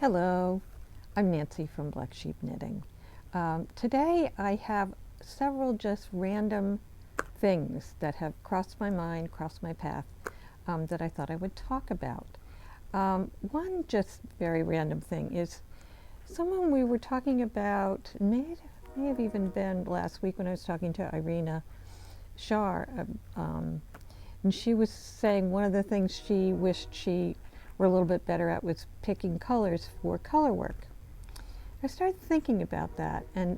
Hello, I'm Nancy from Black Sheep Knitting. Today I have several just random things that have crossed my mind, crossed my path, that I thought I would talk about. One just very random thing is someone we were talking about, may have even been last week when I was talking to Irina Shar, and she was saying one of the things she wished she were a little bit better at was picking colors for color work. I started thinking about that, and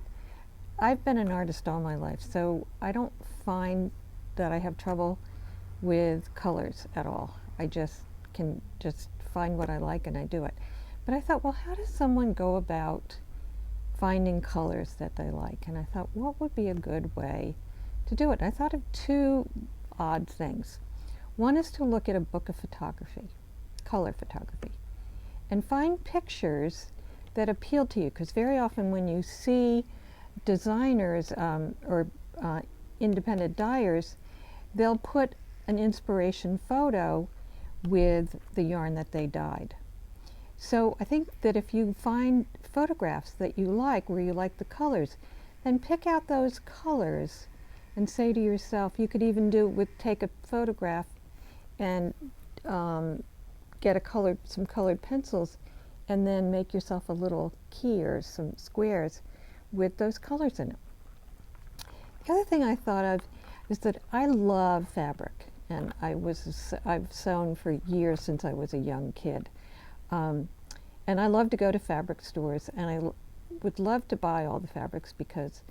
I've been an artist all my life, so I don't find that I have trouble with colors at all. I can just find what I like and I do it. But I thought, well, how does someone go about finding colors that they like? And I thought, what would be a good way to do it? And I thought of two odd things. One is to look at a book of photography, color photography, and find pictures that appeal to you, because very often when you see designers or independent dyers, they'll put an inspiration photo with the yarn that they dyed. So I think that if you find photographs that you like, where you like the colors, then pick out those colors and say to yourself, you could even take a photograph and get some colored pencils, and then make yourself a little key or some squares with those colors in it. The other thing I thought of is that I love fabric, and I've sewn for years since I was a young kid, and I love to go to fabric stores, and I would love to buy all the fabrics because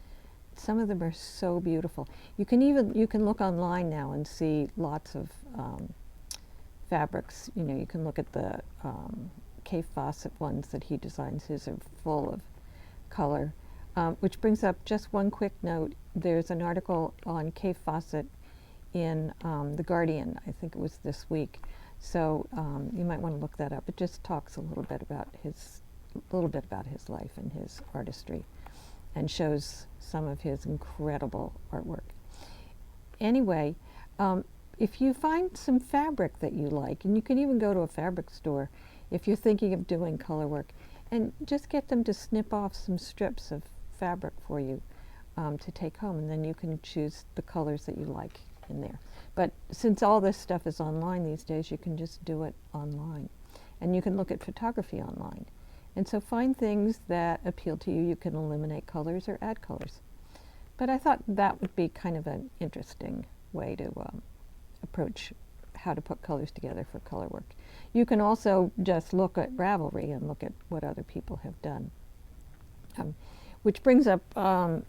some of them are so beautiful. You can look online now and see lots of fabrics. You know, you can look at the KAFFE ones that he designs. His are full of color, which brings up just one quick note. There's an article on FASSETT in The Guardian. I think it was this week. So you might want to look that up. It just talks a little bit about his life and his artistry, and shows some of his incredible artwork. Anyway, if you find some fabric that you like, and you can even go to a fabric store if you're thinking of doing color work, and just get them to snip off some strips of fabric for you to take home, and then you can choose the colors that you like in there. But since all this stuff is online these days, you can just do it online, and you can look at photography online. And so find things that appeal to you. You can eliminate colors or add colors. But I thought that would be kind of an interesting way to approach how to put colors together for color work. You can also just look at Ravelry and look at what other people have done. Which brings up, I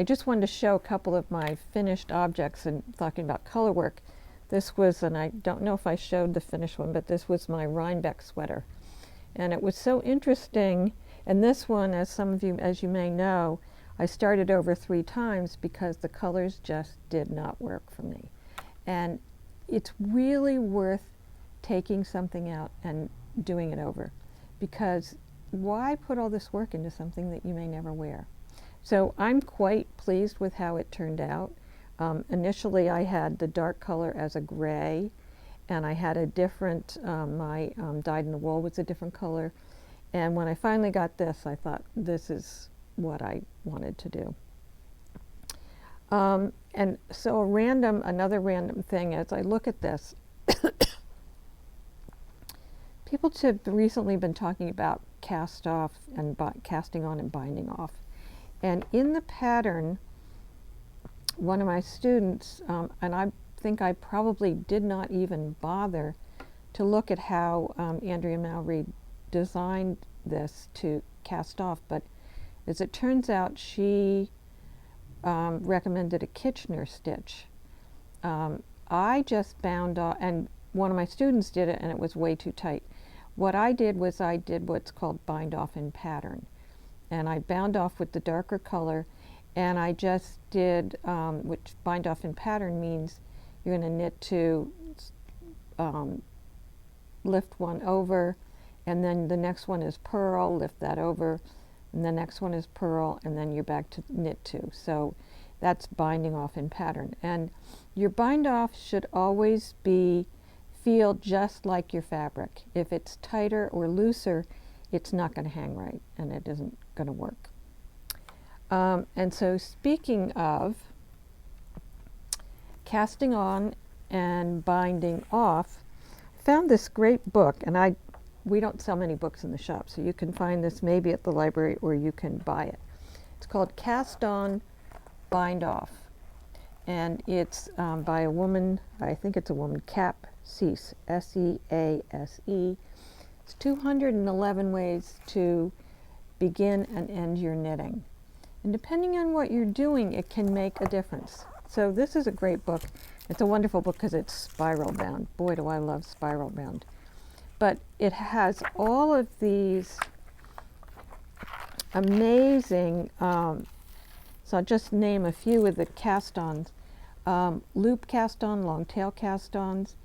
just wanted to show a couple of my finished objects, and talking about color work. This was, and I don't know if I showed the finished one, but this was my RHINEBECK sweater. And it was so interesting, and this one, as you may know, I started over 3 times because the colors just did not work for me. And it's really worth taking something out and doing it over, because why put all this work into something that you may never wear? So I'm quite pleased with how it turned out. Initially I had the dark color as a gray, and I had a different, my dyed in the wool was a different color. And when I finally got this, I thought, this is what I wanted to do. And so another random thing, as I look at this, people have recently been talking about cast off and casting on and binding off. And in the pattern, one of my students, and I think I probably did not even bother to look at how Andrea Mallory designed this to cast off, but as it turns out, she recommended a Kitchener stitch. I just bound off, and one of my students did it, and it was way too tight. What I did was I did what's called bind off in pattern, and I bound off with the darker color, and I just did, which bind off in pattern means you're going to knit 2, lift 1 over, and then the next one is purl, lift that over, and the next one is purl, and then you're back to knit 2. So that's binding off in pattern. And your bind off should always feel just like your fabric. If it's tighter or looser, it's not going to hang right and it isn't going to work. And so speaking of casting on and binding off, I found this great book, and we don't sell many books in the shop, so you can find this maybe at the library or you can buy it. It's called Cast On, Bind Off, and it's by a woman, I think it's a woman, Sease, S-E-A-S-E. It's 211 ways to begin and end your knitting. And depending on what you're doing, it can make a difference. So this is a great book. It's a wonderful book because it's spiral bound. Boy, do I love spiral bound. But it has all of these amazing, so I'll just name a few of the cast-ons. Loop cast-on, long tail cast-ons,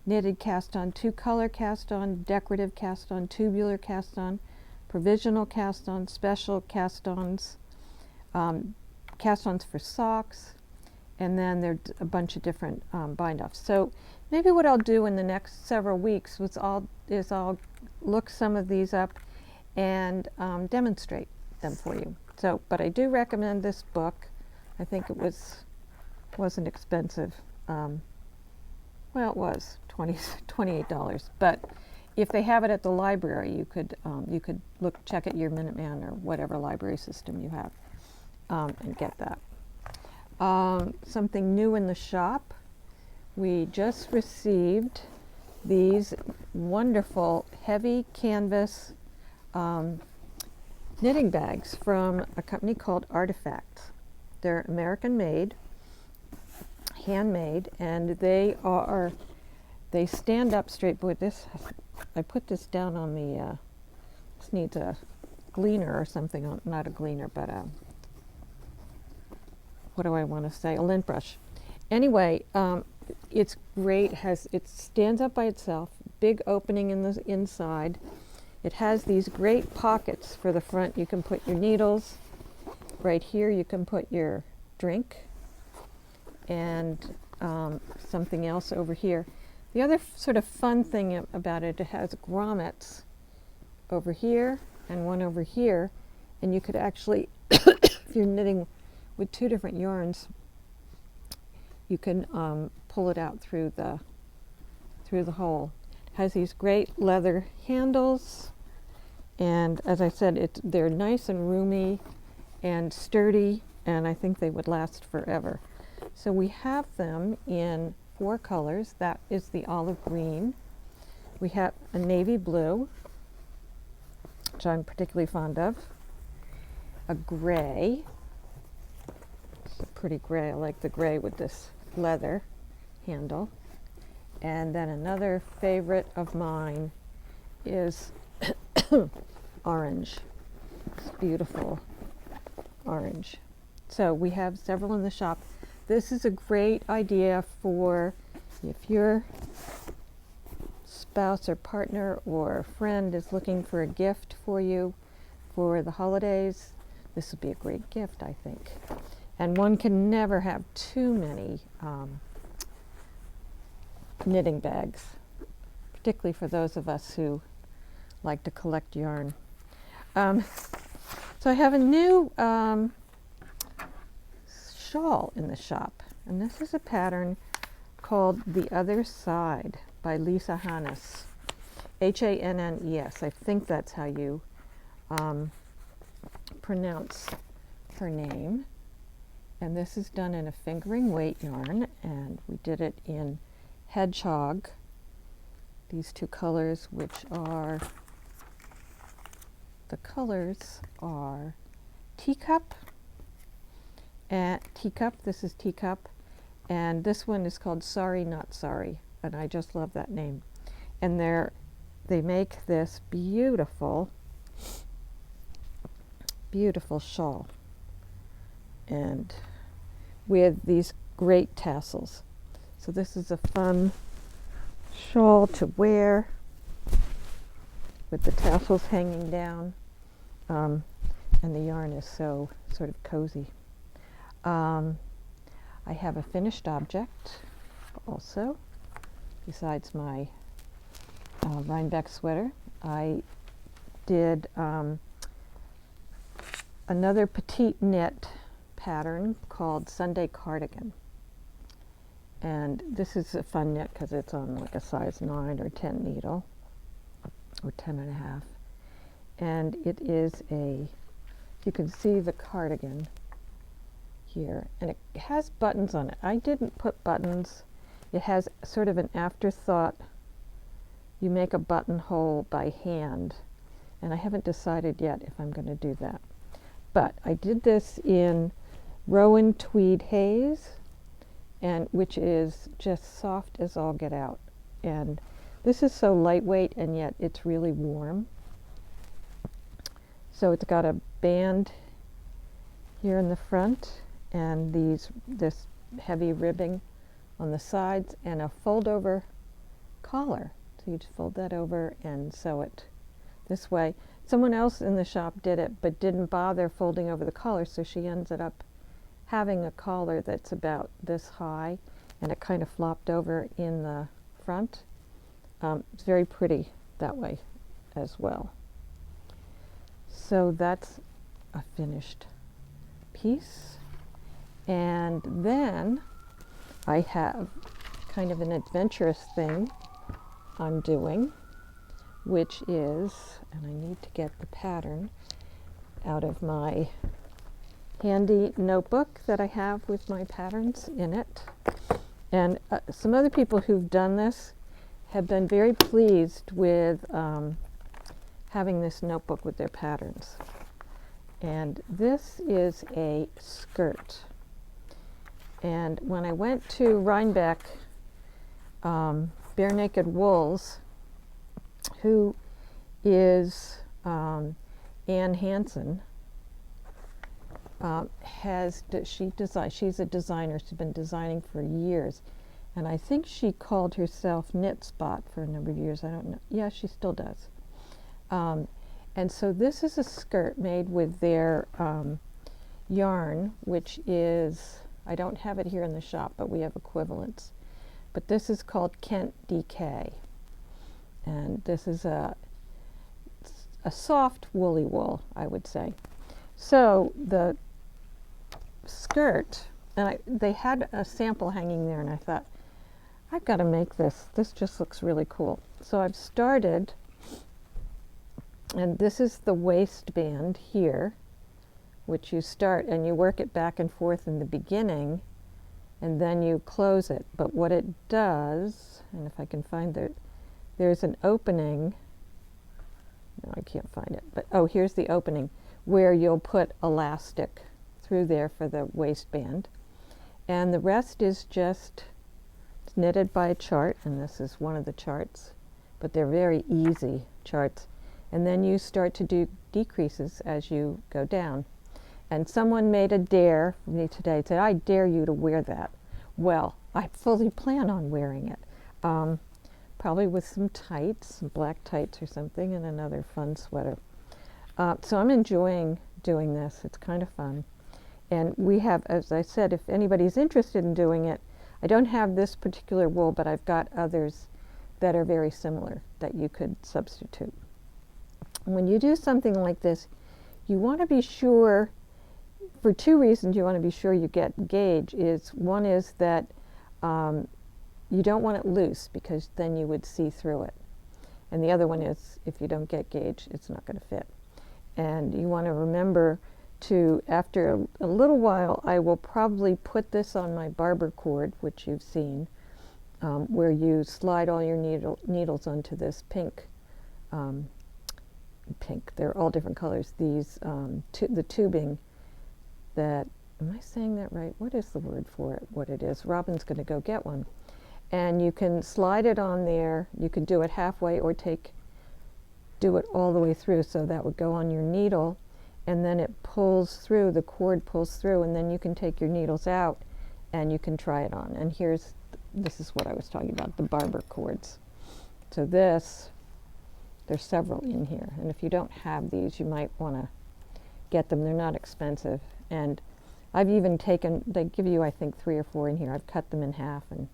knitted cast-on, two-color cast-on, decorative cast-on, tubular cast-on, provisional cast-on, special cast-ons, cast-ons for socks, and then there's a bunch of different bind-offs. So maybe what I'll do in the next several weeks I'll look some of these up and demonstrate them for you. So, but I do recommend this book. I think it wasn't expensive. Well, it was $28, but if they have it at the library, you could check at your Minuteman or whatever library system you have and get that. Something new in the shop, we just received these wonderful heavy canvas knitting bags from a company called Artifacts. They're American made, handmade, and they stand up straight. Boy, I put this down on the, this needs a gleaner or something, not a gleaner, but what do I want to say? A lint brush. Anyway, it's great. It stands up by itself. Big opening in the inside. It has these great pockets for the front. You can put your needles. Right here, you can put your drink and something else over here. The other sort of fun thing about it, it has grommets over here and one over here, and you could actually, if you're knitting with two different yarns, you can pull it out through the hole. It has these great leather handles, and as I said, they're nice and roomy and sturdy, and I think they would last forever. So we have them in 4 colors. That is the olive green. We have a navy blue, which I'm particularly fond of, a gray. It's a pretty gray. I like the gray with this leather handle. And then another favorite of mine is orange. It's beautiful orange. So we have several in the shop. This is a great idea for if your spouse or partner or friend is looking for a gift for you for the holidays. This would be a great gift, I think. And one can never have too many knitting bags, particularly for those of us who like to collect yarn. So I have a new shawl in the shop, and this is a pattern called The Other Side by Lisa Hannes, Hannes. I think that's how you pronounce her name. And this is done in a fingering weight yarn, and we did it in HEDGEHOG, these 2 colors, which are, the colors are teacup, and teacup, this is teacup, and this one is called Sorry Not Sorry, and I just love that name. And they make this beautiful, beautiful shawl, and with these great tassels. So this is a fun shawl to wear with the tassels hanging down, and the yarn is so sort of cozy. I have a finished object also, besides my RHINEBECK sweater. I did another petite knit pattern called Sunday Cardigan. And this is a fun knit because it's on like a size 9 or 10 needle, or 10 and a half. And it is you can see the cardigan here, and it has buttons on it. I didn't put buttons. It has sort of an afterthought. You make a buttonhole by hand, and I haven't decided yet if I'm going to do that. But I did this in ROWAN TWEED HAZE, and which is just soft as all get out. And this is so lightweight, and yet it's really warm. So it's got a band here in the front, and this heavy ribbing on the sides, and a fold-over collar. So you just fold that over and sew it this way. Someone else in the shop did it, but didn't bother folding over the collar, so she ends up having a collar that's about this high, and it kind of flopped over in the front. It's very pretty that way as well. So that's a finished piece. And then I have kind of an adventurous thing I'm doing, which is, and I need to get the pattern out of my handy notebook that I have with my patterns in it. And some other people who've done this have been very pleased with having this notebook with their patterns. And this is a skirt. And when I went to RHINEBECK Bare Naked Wools, who is Ann Hansen, she's a designer. She's been designing for years, and I think she called herself Knit Spot for a number of years. I don't know. Yeah, she still does. And so this is a skirt made with their yarn, which is, I don't have it here in the shop, but we have equivalents. But this is called Kent DK, and this is a soft woolly wool, I would say. So the skirt, and they had a sample hanging there, and I thought, I've got to make this. This just looks really cool. So I've started, and this is the waistband here, which you start and you work it back and forth in the beginning, and then you close it. But what it does, and if I can find it, there's an opening. No, I can't find it, but oh, here's the opening where you'll put elastic through there for the waistband. And the rest is just knitted by a chart, and this is one of the charts, but they're very easy charts. And then you start to do decreases as you go down. And someone made a dare for me today, said, I dare you to wear that. Well, I fully plan on wearing it. Probably with some tights, some black tights or something, and another fun sweater. So I'm enjoying doing this. It's kind of fun. And we have, as I said, if anybody's interested in doing it, I don't have this particular wool, but I've got others that are very similar that you could substitute. When you do something like this, you want to be sure, for two reasons you want to be sure you get gauge. One is that you don't want it loose, because then you would see through it. And the other one is, if you don't get gauge, it's not going to fit. And you want to remember to, after a little while, I will probably put this on my barber cord, which you've seen, where you slide all your needles onto this pink, they're all different colors, these, the tubing that, am I saying that right? What is the word for it, what it is? Robin's going to go get one. And you can slide it on there. You could do it halfway or do it all the way through. So that would go on your needle, and then it pulls through, the cord pulls through, and then you can take your needles out and you can try it on. And this is what I was talking about, the barber cords. So there's several in here. And if you don't have these, you might want to get them. They're not expensive. And I've even taken, they give you, I think, 3 or 4 in here. I've cut them in half and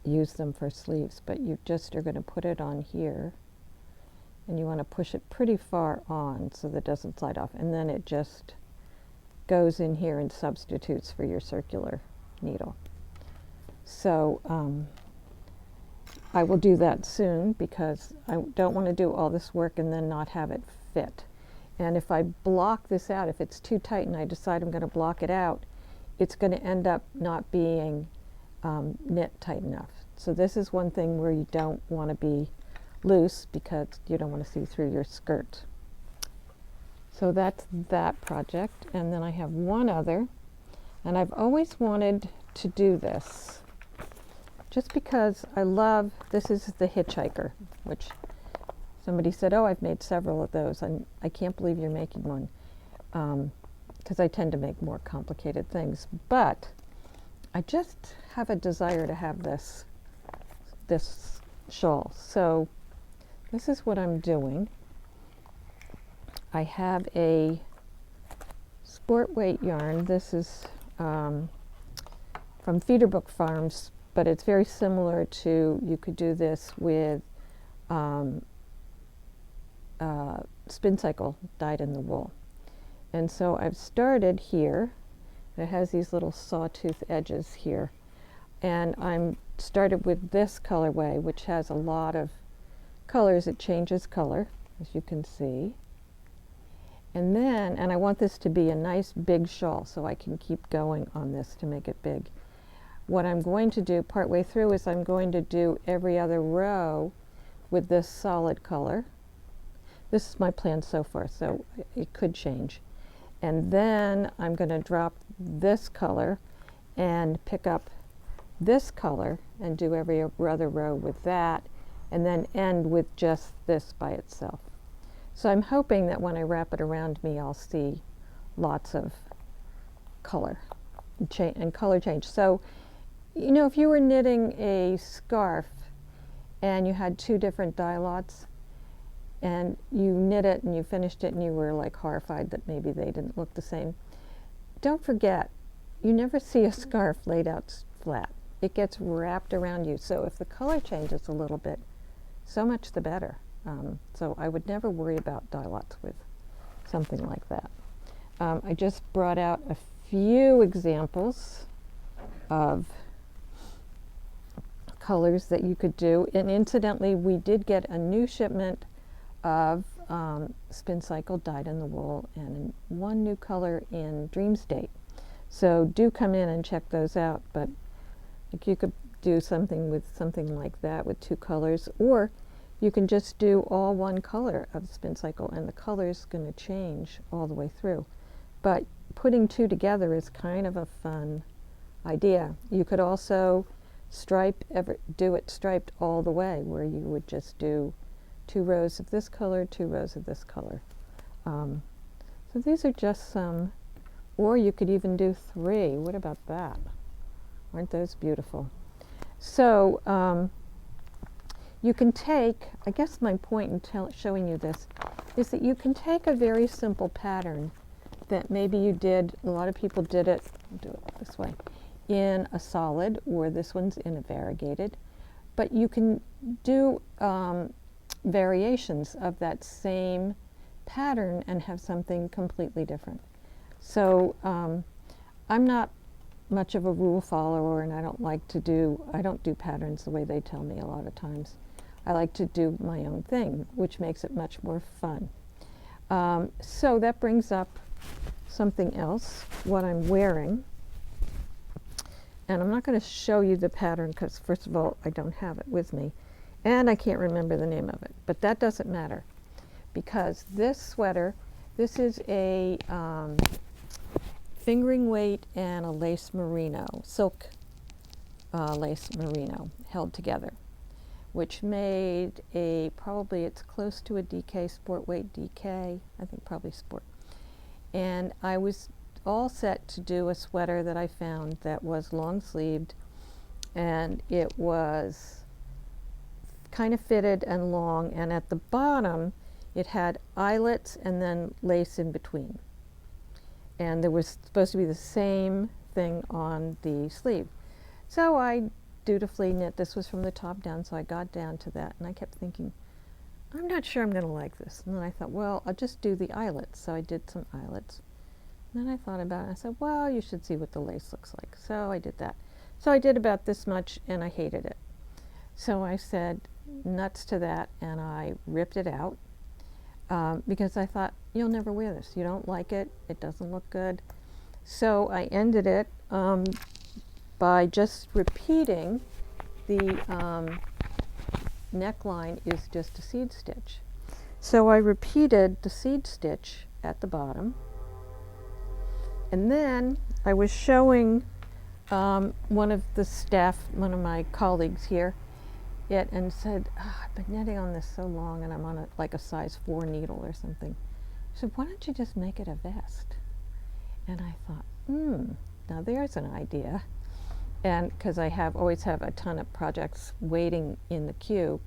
use them for sleeves, but you just are going to put it on here, and you want to push it pretty far on so that it doesn't slide off, and then it just goes in here and substitutes for your circular needle. So I will do that soon because I don't want to do all this work and then not have it fit. And if I block this out, if it's too tight and I decide I'm going to block it out, it's going to end up not being knit tight enough. So this is one thing where you don't want to be loose because you don't want to see through your skirt. So that's that project. And then I have one other, and I've always wanted to do this just because I love, this is the Hitchhiker, which somebody said, oh, I've made several of those, and I can't believe you're making one, because I tend to make more complicated things. But I just have a desire to have this shawl. So this is what I'm doing. I have a sport weight yarn. This is from Feederbook Farms, but it's very similar to, you could do this with SPINCYCLE dyed in the wool. And so I've started here. It has these little sawtooth edges here. And I'm started with this colorway, which has a lot of colors. It changes color, as you can see. And then, and I want this to be a nice big shawl so I can keep going on this to make it big. What I'm going to do partway through is I'm going to do every other row with this solid color. This is my plan so far, so it could change. And then I'm going to drop this color and pick up this color and do every other row with that, and then end with just this by itself. So I'm hoping that when I wrap it around me, I'll see lots of color and color change. So, you know, if you were knitting a scarf and you had two different dye lots, and you knit it and you finished it and you were like horrified that maybe they didn't look the same, don't forget, you never see a scarf laid out flat. It gets wrapped around you. So if the color changes a little bit, so much the better. So I would never worry about dye lots with something like that. I just brought out a few examples of colors that you could do. And incidentally, we did get a new shipment of SPINCYCLE dyed in the wool and one new color in Dream State. So do come in and check those out. But like, you could do something with something like that with two colors, or you can just do all one color of SPINCYCLE, and the color is going to change all the way through. But putting two together is kind of a fun idea. You could also do it striped all the way, where you would just do 2 rows of this color, 2 rows of this color. So these are just some, or you could even do 3. What about that? Aren't those beautiful? So you can take, I guess my point in showing you this is that you can take a very simple pattern that maybe you did, a lot of people did it, I'll do it this way, in a solid, or this one's in a variegated, but you can do variations of that same pattern and have something completely different. So I'm not much of a rule follower, and I don't do patterns the way they tell me a lot of times. I like to do my own thing, which makes it much more fun. So that brings up something else, what I'm wearing. And I'm not going to show you the pattern because, first of all, I don't have it with me. And I can't remember the name of it. But that doesn't matter, because this sweater, this is a fingering weight and a lace merino, silk lace merino held together, which made probably it's close to a DK, sport weight DK, I think probably sport. And I was all set to do a sweater that I found that was long sleeved, and it was kind of fitted and long, and at the bottom it had eyelets and then lace in between. And there was supposed to be the same thing on the sleeve. So I dutifully knit. This was from the top down, so I got down to that, and I kept thinking, I'm not sure I'm going to like this. And then I thought, well, I'll just do the eyelets. So I did some eyelets. And then I thought about it. I said, well, you should see what the lace looks like. So I did that. So I did about this much, and I hated it. So I said, nuts to that, and I ripped it out because I thought, you'll never wear this. You don't like it. It doesn't look good. So I ended it by just repeating the neckline is just a seed stitch. So I repeated the seed stitch at the bottom, and then I was showing one of the staff, one of my colleagues here, it and said, I've been knitting on this so long and I'm on like a size 4 needle or something. She said, why don't you just make it a vest? And I thought, now there's an idea. And because I always have a ton of projects waiting in the queue,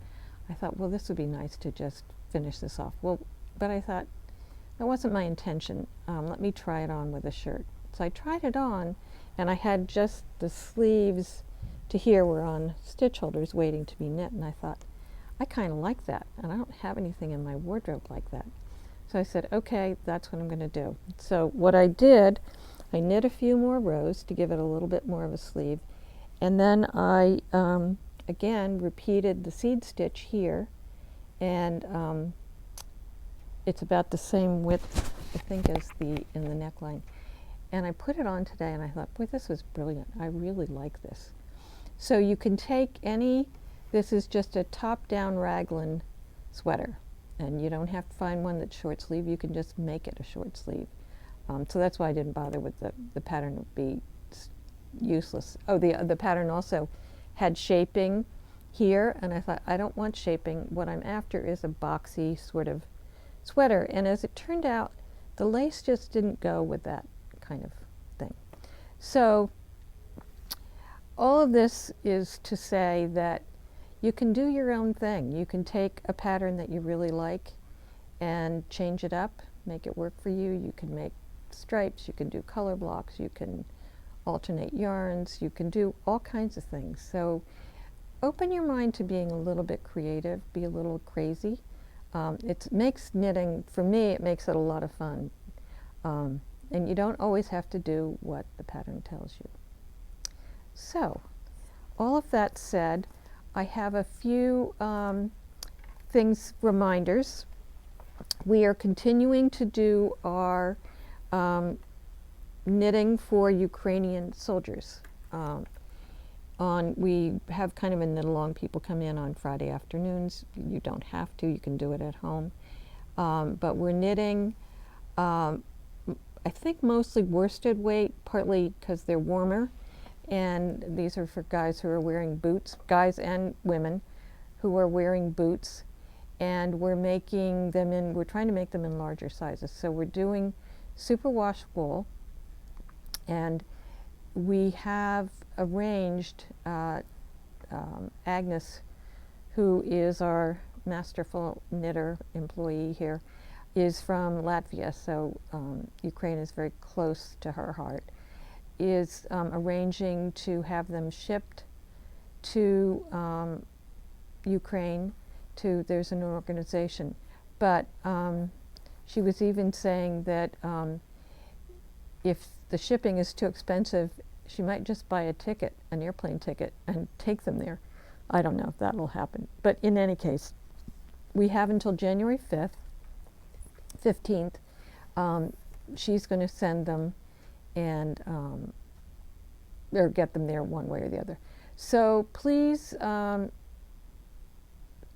I thought, well, this would be nice to just finish this off. Well, but I thought, that wasn't my intention. Let me try it on with a shirt. So I tried it on, and I had just the sleeves to here were on stitch holders waiting to be knit, and I thought, I kind of like that, and I don't have anything in my wardrobe like that. So I said, okay, that's what I'm going to do. So what I did, I knit a few more rows to give it a little bit more of a sleeve, and then I again repeated the seed stitch here, and it's about the same width, I think, as in the neckline. And I put it on today, and I thought, boy, this was brilliant. I really like this. So you can take this is just a top-down raglan sweater, and you don't have to find one that's short sleeve. You can just make it a short sleeve. So that's why I didn't bother with the pattern. Would be useless. Oh, the pattern also had shaping here, and I thought, I don't want shaping. What I'm after is a boxy sort of sweater, and as it turned out, the lace just didn't go with that kind of thing. So all of this is to say that you can do your own thing. You can take a pattern that you really like and change it up, make it work for you. You can make stripes, you can do color blocks, you can alternate yarns, you can do all kinds of things. So open your mind to being a little bit creative, be a little crazy. It makes knitting, for me, it makes it a lot of fun. And you don't always have to do what the pattern tells you. So, all of that said, I have a few reminders. We are continuing to do our knitting for Ukrainian soldiers. We have kind of a knit-along. People come in on Friday afternoons. You don't have to. You can do it at home. But we're knitting, I think mostly worsted weight, partly because they're warmer. And these are for guys who are wearing boots, guys and women who are wearing boots. And we're trying to make them in larger sizes. So we're doing superwash wool. And we have arranged, Agnes, who is our masterful knitter employee here, is from Latvia, so Ukraine is very close to her heart, is arranging to have them shipped to Ukraine. There's an organization, but she was even saying that if the shipping is too expensive, she might just buy a ticket, an airplane ticket, and take them there. I don't know if that will happen. But in any case, we have until January 15th. She's going to send them and or get them there one way or the other. So please, join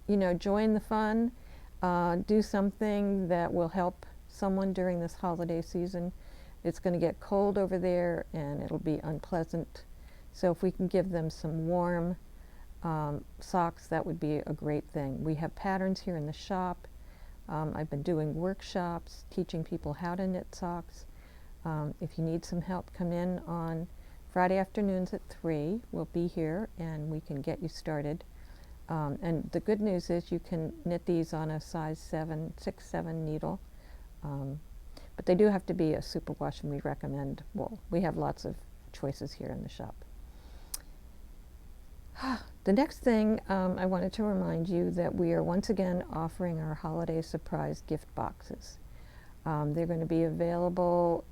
the fun. Do something that will help someone during this holiday season. It's going to get cold over there, and it'll be unpleasant. So if we can give them some warm socks, that would be a great thing. We have patterns here in the shop. I've been doing workshops, teaching people how to knit socks. If you need some help, come in on Friday afternoons at 3. We'll be here, and we can get you started. And the good news is you can knit these on a size 6-7 needle. But they do have to be a superwash, and we recommend wool. We have lots of choices here in the shop. The next thing, I wanted to remind you that we are once again offering our holiday surprise gift boxes. They're going to be available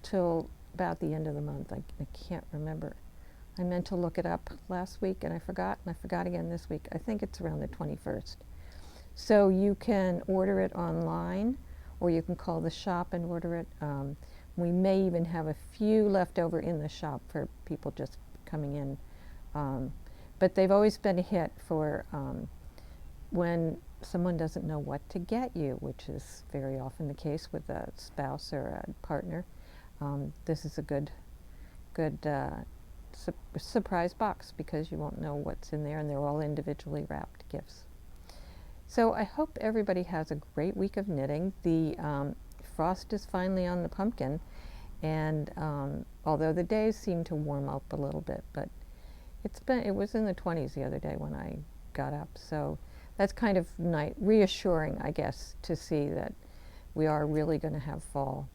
till about the end of the month. I can't remember. I meant to look it up last week and I forgot again this week. I think it's around the 21st. So you can order it online, or you can call the shop and order it. We may even have a few left over in the shop for people just coming in. But they've always been a hit for when someone doesn't know what to get you, which is very often the case with a spouse or a partner. This is a good surprise box, because you won't know what's in there, and they're all individually wrapped gifts. So I hope everybody has a great week of knitting. The frost is finally on the pumpkin, and although the days seem to warm up a little bit, but it was in the 20s the other day when I got up, so that's kind of reassuring, I guess, to see that we are really going to have fall.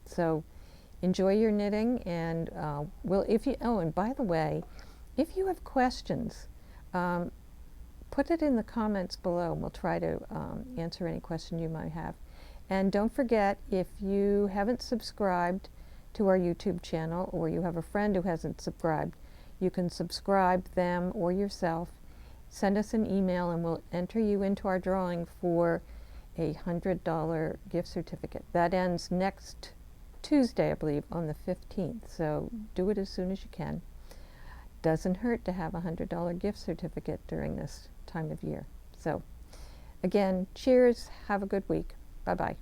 So enjoy your knitting, and and by the way, if you have questions, put it in the comments below, and we'll try to answer any question you might have. And don't forget, if you haven't subscribed to our YouTube channel, or you have a friend who hasn't subscribed, you can subscribe them or yourself. Send us an email and we'll enter you into our drawing for a $100 gift certificate. That ends next Tuesday, I believe, on the 15th. So do it as soon as you can. Doesn't hurt to have a $100 gift certificate during this time of year. So again, cheers, have a good week. Bye-bye.